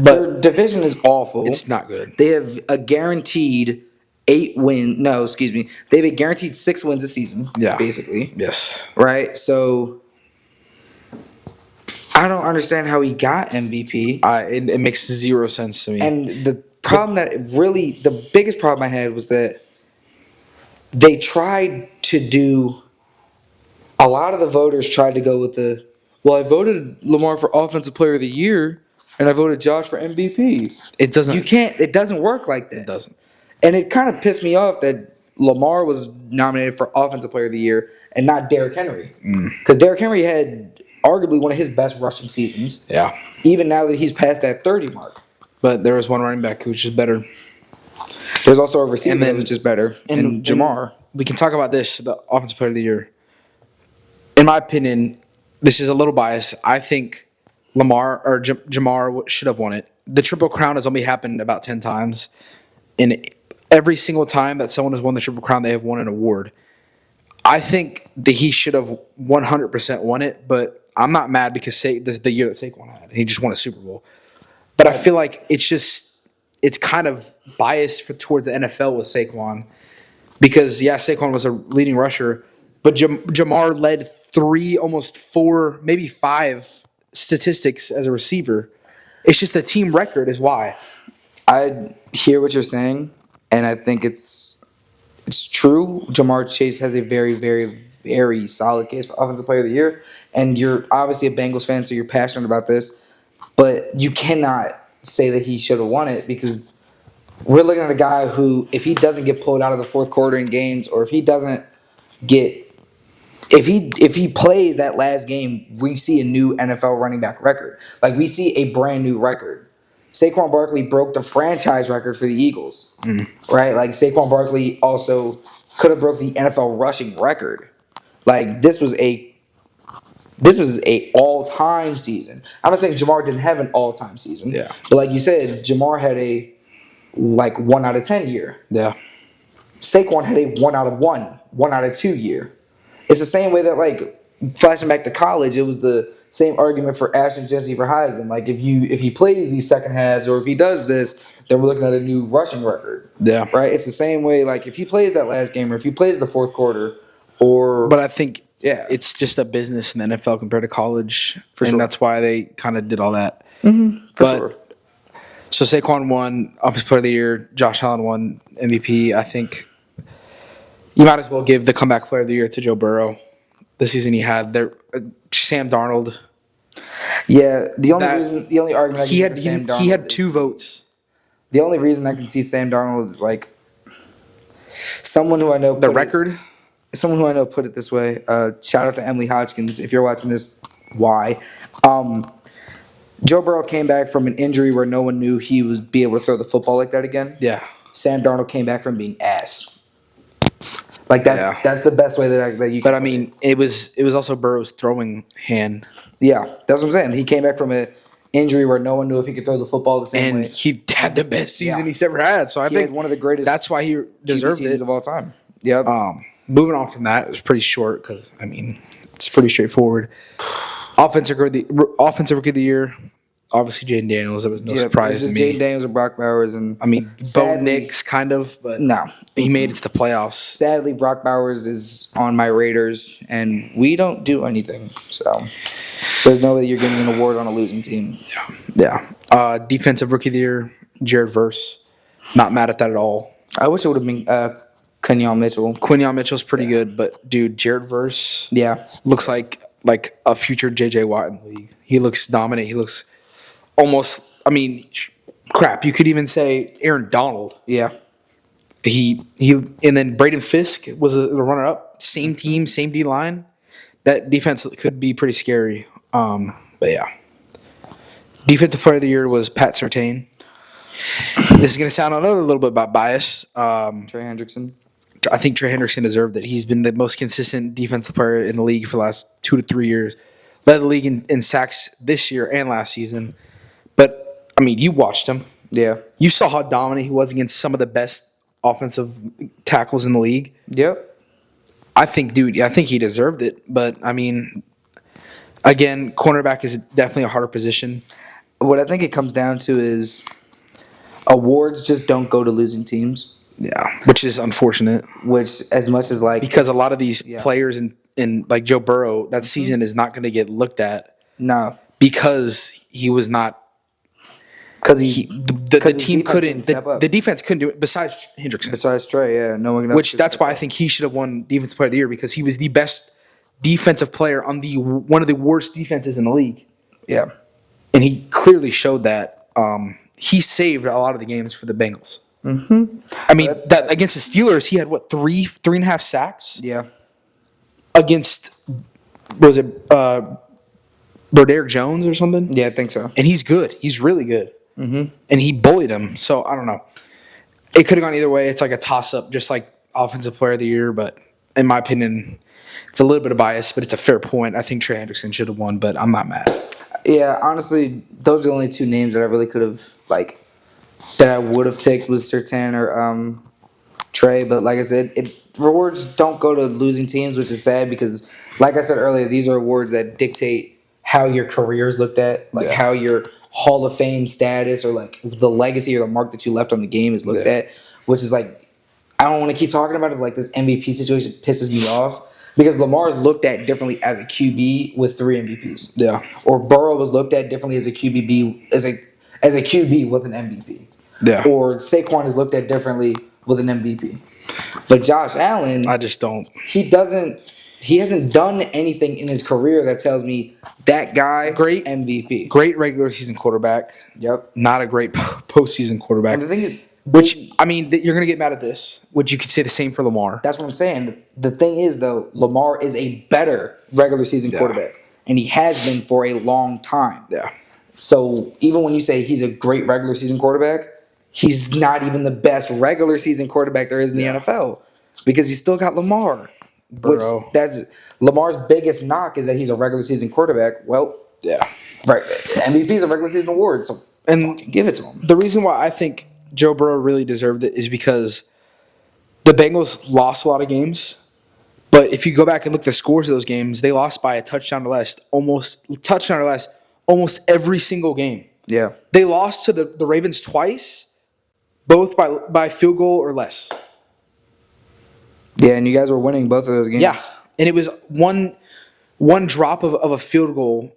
But Their division is awful. it's not good. They have a guaranteed 8 win. No, excuse me. They have a guaranteed 6 wins this season. Yeah. Basically. Yes. Right. So I don't understand how he got MVP. It makes zero sense to me. And the problem the biggest problem I had was that they tried to do. A lot of the voters tried to go with I voted Lamar for Offensive Player of the Year, and I voted Josh for MVP. It doesn't. It doesn't work like that. It doesn't. And it kind of pissed me off that Lamar was nominated for Offensive Player of the Year and not Derrick Henry. Because Derrick Henry had arguably one of his best rushing seasons. Yeah. Even now that he's past that 30 mark. But there was one running back who was just better. There's also a receiver that was just better. And Jamar. We can talk about this, the Offensive Player of the Year. In my opinion, this is a little biased. I think Lamar or Jamar should have won it. The Triple Crown has only happened about 10 times. And every single time that someone has won the Triple Crown, they have won an award. I think that he should have 100% won it, but I'm not mad because this is the year that Saquon had. He just won a Super Bowl. But I feel like it's kind of biased towards the NFL with Saquon because, yeah, Saquon was a leading rusher, but Jamar led 3, almost 4, maybe 5 statistics as a receiver. It's just the team record is why. I hear what you're saying, and I think it's true. Jamar Chase has a very, very, very solid case for Offensive Player of the Year, and you're obviously a Bengals fan, so you're passionate about this, but you cannot say that he should have won it because we're looking at a guy who, if he doesn't get pulled out of the fourth quarter in games, or if he plays that last game, we see a new NFL running back record. Like, we see a brand new record. Saquon Barkley broke the franchise record for the Eagles, right? Like, Saquon Barkley also could have broke the NFL rushing record. Like, this was a all-time season. I'm not saying Jamar didn't have an all-time season. Yeah. But like you said, Jamar had a 1 out of 10 year. Yeah. Saquon had a 1 out of 1 out of 2 year. It's the same way that, like, flashing back to college, it was the same argument for Ashton Jesse for Heisman. Like, if he plays these second halves or if he does this, then we're looking at a new rushing record. Yeah. Right? It's the same way, like, if he plays that last game or if he plays the fourth quarter or... But I think it's just a business in the NFL compared to college. For sure. And that's why they kind of did all that. For sure. So Saquon won Offensive Player of the Year. Josh Allen won MVP. I think you might as well give the Comeback Player of the Year to Joe Burrow. The season he had there, Sam Darnold. Yeah, the only argument I can he had see for Sam Darnold he had 2 votes. The only reason I can see Sam Darnold is, like, someone who I know someone who I know put it this way. Shout out to Emily Hodgkins if you're watching this. Why? Joe Burrow came back from an injury where no one knew he would be able to throw the football like that again. Yeah. Sam Darnold came back from being ass. Like, that's the best way that you can. But I mean, it was also Burrow's throwing hand. Yeah, that's what I'm saying. He came back from an injury where no one knew if he could throw the football the same way. And he had the best season he's ever had. So I think had one of the greatest. That's why he deserved seasons it of all time. Yep. Moving on from that, it was pretty short because I mean it's pretty straightforward. Offensive Rookie of the Year, obviously Jaden Daniels. That was no surprise to me. Jaden Daniels and Brock Bowers, and I mean Bo Nix kind of, but no, he made it to the playoffs. Sadly, Brock Bowers is on my Raiders, and we don't do anything. So there's no way you're getting an award on a losing team. Yeah. Defensive Rookie of the Year, Jared Verse. Not mad at that at all. I wish it would have been Quinyon Mitchell. Quinyon Mitchell's pretty good, but dude, Jared Verse looks like a future J.J. Watt in the league. He looks dominant. He looks almost, I mean, crap. You could even say Aaron Donald. Yeah. He and then Braden Fisk was the runner-up. Same team, same D-line. That defense could be pretty scary. But yeah. Defensive Player of the Year was Pat Surtain. This is going to sound a little bit about bias. Trey Hendrickson. I think Trey Hendrickson deserved it. He's been the most consistent defensive player in the league for the last 2 to 3 years. Led the league in sacks this year and last season. But, I mean, you watched him. Yeah. You saw how dominant he was against some of the best offensive tackles in the league. Yep. I think he deserved it. But I mean, again, cornerback is definitely a harder position. What I think it comes down to is awards just don't go to losing teams. Yeah, which is unfortunate. Which, as much as like, Because a lot of these yeah. players in like Joe Burrow, that season is not going to get looked at No, because he was not. because The team couldn't. step up. The defense couldn't do it. Besides Hendrickson, Besides Trey, yeah, no one. which that's why I think he should have won Defensive Player of the Year because he was the best defensive player on the one of the worst defenses in the league, Yeah, and he clearly showed that. He saved a lot of the games for the Bengals. Mm-hmm. I mean, that against the Steelers, he had what three and a half sacks. yeah, Against was it Broderick Jones or something? yeah. I think so. And he's good. He's really good. Mm-hmm. And he bullied him. So I don't know. It could have gone either way. It's like a toss up, just like Offensive Player of the Year. But in my opinion, it's a little bit of bias, but it's a fair point. I think Trey Hendrickson should have won, but I'm not mad. Yeah, honestly, those are the only two names that I really could have that I would have picked was Sertan or Trey. But like I said, rewards don't go to losing teams, which is sad because, like I said earlier, these are awards that dictate how your career is looked at, how your Hall of Fame status or like the legacy or the mark that you left on the game is looked at, which is like, I don't want to keep talking about it, but like this MVP situation pisses me off. Because Lamar is looked at differently as a QB with 3 MVPs. Yeah. Or Burrow was looked at differently as a QB as a QB with an MVP. Yeah. Or Saquon is looked at differently with an MVP. But Josh Allen, I just don't. He hasn't done anything in his career that tells me that guy Great MVP. Great regular season quarterback. Yep. Not a great postseason quarterback. And the thing is, which I mean, you're gonna get mad at this. Which you could say the same for Lamar. that's what I'm saying. The thing is, though, Lamar is a better regular season quarterback, and he has been for a long time. Yeah. So even when you say he's a great regular season quarterback, he's not even the best regular season quarterback there is in the NFL because he's still got Lamar. Burrow. That's Lamar's biggest knock is that he's a regular season quarterback. Well, Yeah. right. MVP is a regular season award, so And give it to him. the reason why I think Joe Burrow really deserved it is because the Bengals lost a lot of games. But if you go back and look at the scores of those games, they lost by a touchdown or less, almost every single game. Yeah. They lost to the Ravens twice, both by field goal or less. Yeah, and you guys were winning both of those games. Yeah. And it was one drop of a field goal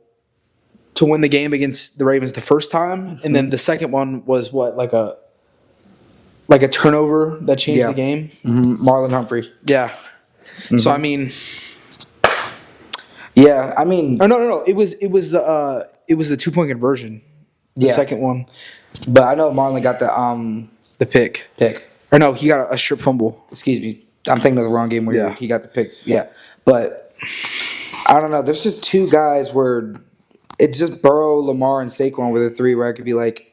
to win the game against the Ravens the first time. And then the second one was what, like a turnover that changed the game? Mm-hmm. Marlon Humphrey. Yeah. Mm-hmm. So I mean, yeah, I mean, oh no, it was the 2-point conversion, the second one, but I know Marlon got the pick, or no, he got a strip fumble. Excuse me, I'm thinking of the wrong game where he got the pick. Yeah, but I don't know. There's just two guys where it's just Burrow, Lamar, and Saquon were the three where I could be like,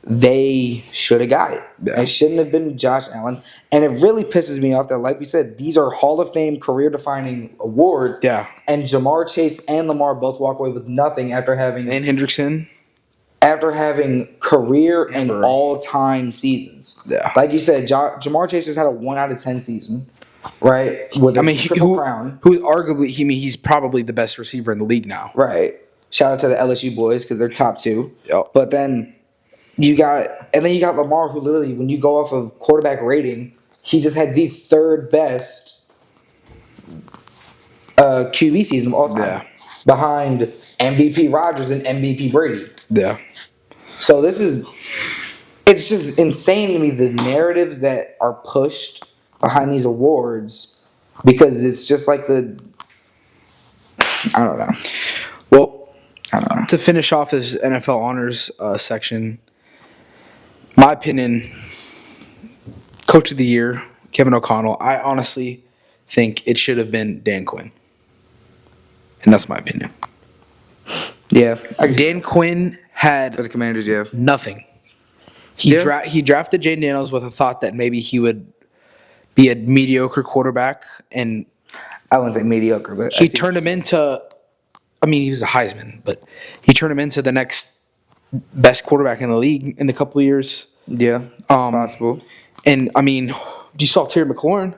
they should have got it. Yeah. It shouldn't have been Josh Allen. And it really pisses me off that, like we said, these are Hall of Fame career-defining awards. Yeah. And Jamar Chase and Lamar both walk away with nothing after having Hendrickson. After having career and all-time seasons. Yeah. Like you said, Jamar Chase just had a 1 out of 10 season, right? With a triple crown. Who's arguably, he's probably the best receiver in the league now. Right. Shout out to the LSU boys because they're top 2. Yep. But then you got Lamar, who literally, when you go off of quarterback rating, he just had the third best QB season of all time. Yeah. Behind MVP Rodgers and MVP Brady. Yeah. So it's just insane to me, the narratives that are pushed behind these awards, because it's just like I don't know. Well, I don't know. To finish off this NFL honors section, my opinion, Coach of the Year, Kevin O'Connell, I honestly think it should have been Dan Quinn. And that's my opinion. Yeah. Dan Quinn had For the Commanders, yeah. nothing. He drafted Jane Daniels with a thought that maybe he would be a mediocre quarterback, and I wouldn't say mediocre, but he turned him into, I mean, he was a Heisman, but he turned him into the next best quarterback in the league in a couple of years. Yeah, possible. And, I mean, you saw Terry McLaurin.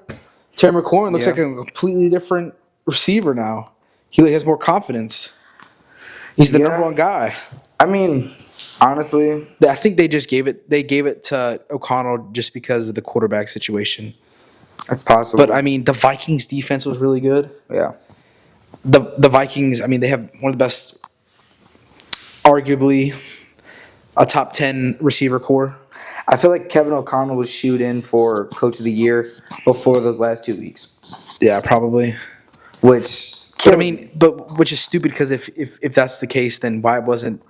Terry McLaurin looks Yeah. like a completely different receiver now. He has more confidence. He's the Yeah. number one guy. I mean, honestly, I think they just gave it to O'Connell just because of the quarterback situation. that's possible. But I mean, the Vikings defense was really good. Yeah. The Vikings, I mean, they have one of the best, arguably, a top 10 receiver core. I feel like Kevin O'Connell was shoot in for Coach of the Year before those last 2 weeks, Yeah, probably. which. But I mean, which is stupid because if that's the case, then why wasn't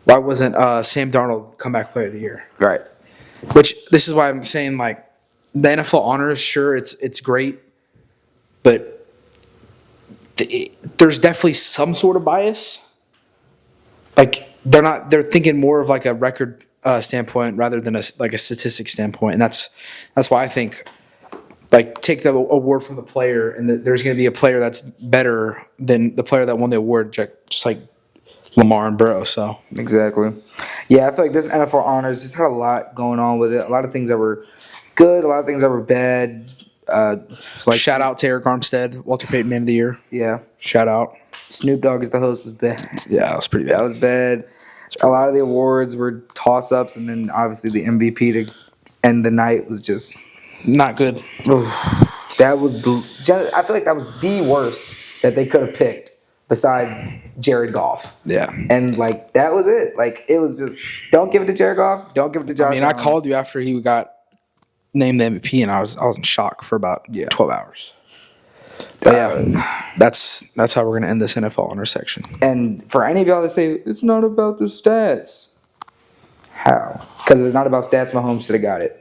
Sam Darnold comeback player of the year? Right. Which this is why I'm saying like the NFL honors, sure, it's great, but there's definitely some sort of bias. Like they're thinking more of like a record standpoint rather than a statistic standpoint, and that's why I think like take the award from the player, and there's going to be a player that's better than the player that won the award, just like Lamar and Burrow. So Exactly. Yeah, I feel like this NFL honors just had a lot going on with it. A lot of things that were good, a lot of things that were bad. shout out to Eric Armstead, Walter Payton Man of the Year. Yeah. Shout out. Snoop Dogg as the host was bad. Yeah, that was pretty bad. That was bad. A lot of the awards were toss ups, and then obviously the MVP to end the night was just. Not good. That was I feel like that was the worst that they could have picked besides Jared Goff. Yeah. And like that was it. Like it was just don't give it to Jared Goff, don't give it to Josh. I mean, I called you after he got named the MVP, and I was in shock for about 12 hours. But yeah, that's how we're gonna end this NFL honor section. And for any of y'all that say it's not about the stats, how? Because if it's not about stats, Mahomes should have got it.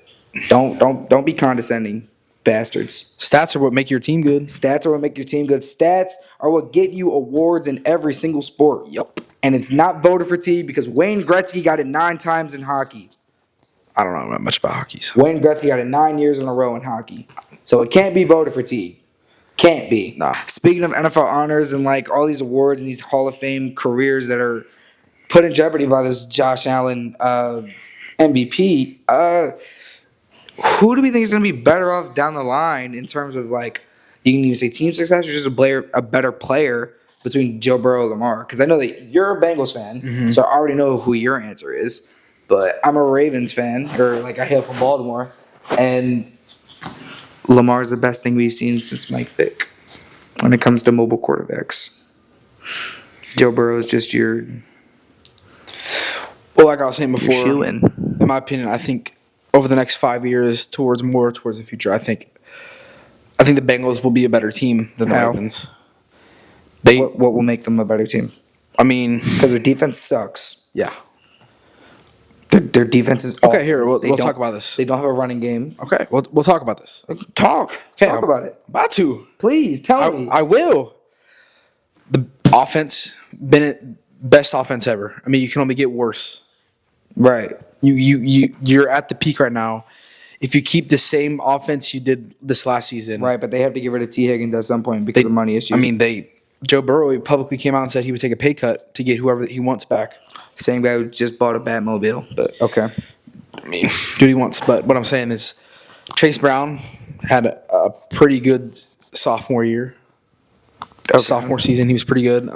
Don't be condescending, bastards. Stats are what make your team good. Stats are what make your team good. Stats are what get you awards in every single sport. Yep. And it's not voter fatigue because Wayne Gretzky got it 9 times in hockey. I don't know much about hockey. So. Wayne Gretzky got it 9 years in a row in hockey. So it can't be voter fatigue. Can't be. Nah. Speaking of NFL honors and like all these awards and these Hall of Fame careers that are put in jeopardy by this Josh Allen MVP, who do we think is going to be better off down the line in terms of like you can even say team success or just a better player between Joe Burrow and Lamar? Because I know that you're a Bengals fan, so I already know who your answer is. But I'm a Ravens fan, or like I hail from Baltimore, and Lamar's the best thing we've seen since Mike Vick when it comes to mobile quarterbacks. Joe Burrow is just your. Well, like I was saying before, shoe-in. In my opinion, I think over the next 5 years, towards the future, I think the Bengals will be a better team than the How? Ravens. What will make them a better team? I mean, Because their defense sucks. yeah. Their defense is awful. Okay, here we'll They don't- talk about this. They don't have a running game. Okay, we'll talk about this. Talk about it. About to. Please tell me. I will. The offense been best offense ever. I mean, you can only get worse. Right. You're at the peak right now. If you keep the same offense you did this last season, Right, but they have to get rid of T. Higgins at some point because of money issues. I mean, Joe Burrow publicly came out and said he would take a pay cut to get whoever he wants back. Same guy who just bought a Batmobile. But okay. I mean, dude, he wants. But what I'm saying is, Chase Brown had a pretty good sophomore year. Okay. Sophomore season, he was pretty good.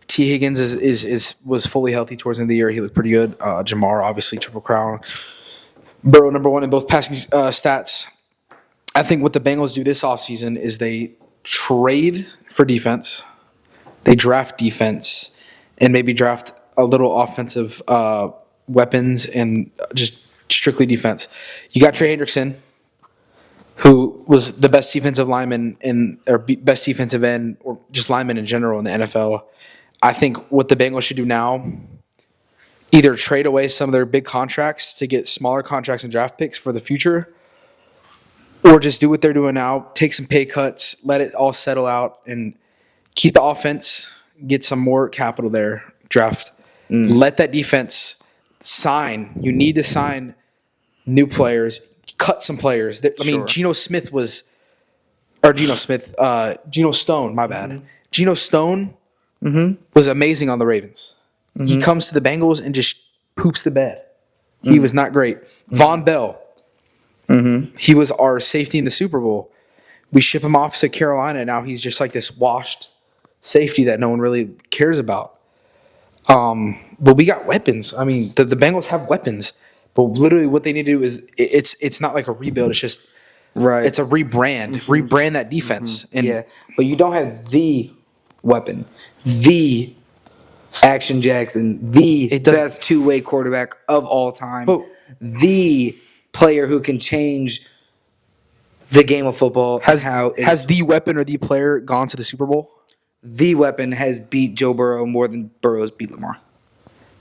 T. Higgins was fully healthy towards the end of the year. He looked pretty good. Jamar, obviously, Triple Crown. Burrow, number one in both passing stats. I think what the Bengals do this offseason is they trade for defense. They draft defense and maybe draft a little offensive weapons and just strictly defense. You got Trey Hendrickson, who was the best defensive lineman best defensive end or just lineman in general in the NFL. I think what the Bengals should do now, either trade away some of their big contracts to get smaller contracts and draft picks for the future, or just do what they're doing now, take some pay cuts, let it all settle out, and keep the offense, get some more capital there, draft. Let that defense sign. You need to sign new players, cut some players. I mean, Sure. Geno Stone, my bad. Geno Stone was amazing on the Ravens. He comes to the Bengals and just poops the bed. He was not great. Von Bell, He was our safety in the Super Bowl. We ship him off to Carolina. Now he's just like this washed safety that no one really cares about. But we got weapons. I mean, the Bengals have weapons. But literally what they need to do is it's not like a rebuild. It's just it's a rebrand. Rebrand that defense. And but you don't have the weapon, the Action Jackson, the best two-way quarterback of all time, the player who can change the game of football. Has the weapon or the player gone to the Super Bowl? The weapon has beat Joe Burrow more than Burrow's beat Lamar.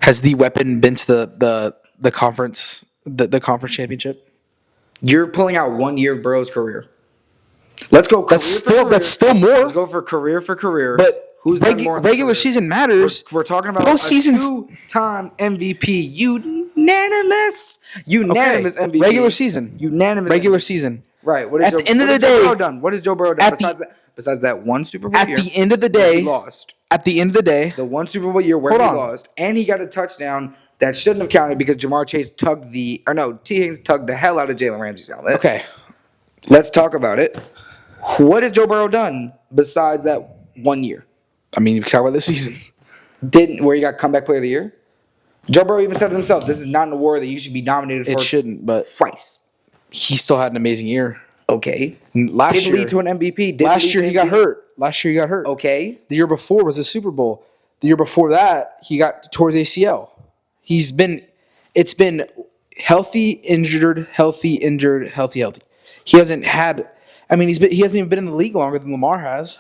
Has the weapon been to the conference championship? You're pulling out 1 year of Burrow's career. Let's go. That's still more. Let's go for career. But who's done more? Regular season matters. We're talking about a two-time MVP, unanimous MVP. Regular season, unanimous. Regular season. Right. At the end of the day, what has Joe Burrow done besides that one Super Bowl year? At the end of the day, he lost. At the end of the day, the one Super Bowl year where he lost, and he got a touchdown that shouldn't have counted because Jamar Chase T. Higgins tugged the hell out of Jalen Ramsey's helmet. Okay. Let's talk about it. What has Joe Burrow done besides that 1 year? I mean, we can talk about this season. Where he got comeback player of the year? Joe Burrow even said it himself, this is not an award that you should be nominated for. It shouldn't, but twice. He still had an amazing year. Okay. Last year lead to an MVP. Last year he got hurt. Okay. The year before was the Super Bowl. The year before that, he got towards ACL. It's been healthy, injured, healthy, injured, healthy. He hasn't had. I mean, he hasn't even been in the league longer than Lamar has.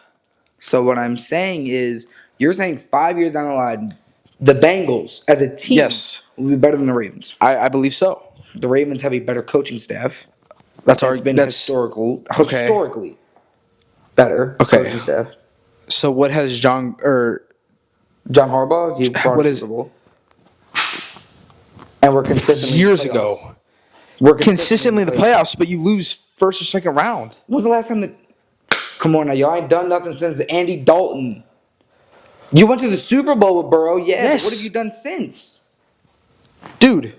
So what I'm saying is, you're saying 5 years down the line, the Bengals as a team will be better than the Ravens. I believe so. The Ravens have a better coaching staff. Historically better coaching staff. So what has John Harbaugh? He brought a Super Bowl. And we're consistently years ago. We're consistently in the playoffs, but you lose first or second round. When was the last time that? Come on now, y'all ain't done nothing since Andy Dalton. You went to the Super Bowl with Burrow, yes. What have you done since? Dude,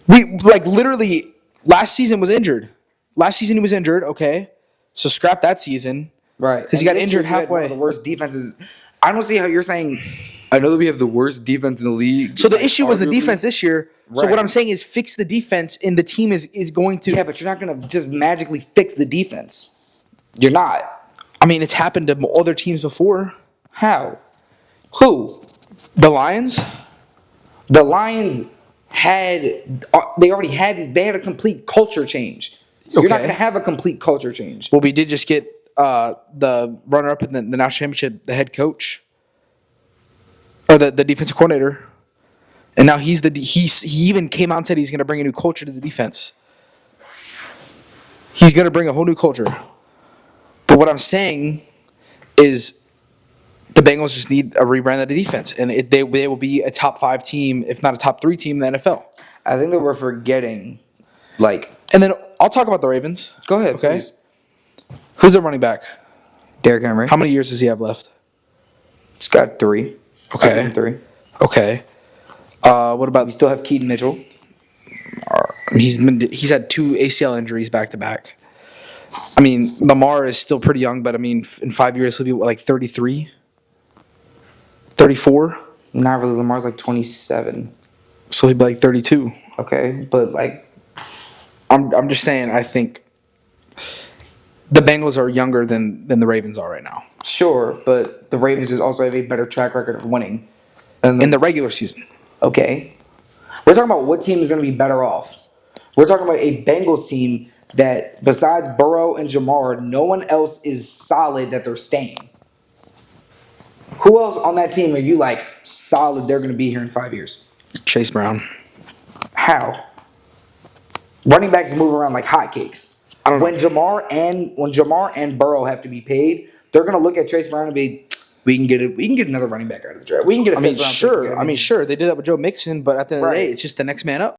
we literally last season was injured. Last season he was injured, okay. So scrap that season. Right. Because he got injured halfway. One of the worst defenses. I don't see how you're saying, I know that we have the worst defense in the league. So the issue was the defense this year. Right. So what I'm saying is fix the defense, and the team is going to. Yeah, but you're not going to just magically fix the defense. You're not. I mean, it's happened to other teams before. How? Who? The Lions? The Lions had a complete culture change. You're not going to have a complete culture change. Well, we did just get the runner-up in the national championship, the head coach, or the defensive coordinator, and now he even came out and said he's going to bring a new culture to the defense. He's going to bring a whole new culture. But what I'm saying is the Bengals just need a rebrand of the defense, and they will be a top 5 team, if not a top 3 team in the NFL. I think that we're forgetting, And then I'll talk about the Ravens. Go ahead, okay? Please. Who's their running back? Derrick Henry. How many years does he have left? He's got 3. Okay. 3. Okay. What about? We still have Keaton Mitchell. He's had 2 ACL injuries back to back. I mean, Lamar is still pretty young, but I mean, in 5 years he'll be like 33, 34. Not really. Lamar's like 27. So he'd be like 32. Okay, but I'm just saying. I think the Bengals are younger than the Ravens are right now. Sure, but the Ravens just also have a better track record of winning in the regular season. Okay, we're talking about what team is going to be better off. We're talking about a Bengals team that, besides Burrow and Jamar, no one else is solid that they're staying. Who else on that team are you solid they're going to be here in 5 years? Chase Brown. How? Running backs move around like hotcakes. I don't know. When Jamar and Burrow have to be paid, they're going to look at Chase Brown and be, we can get another running back out of the draft. We can get a fifth round pick. Sure. They did that with Joe Mixon, but at the end of the day, it's just the next man up.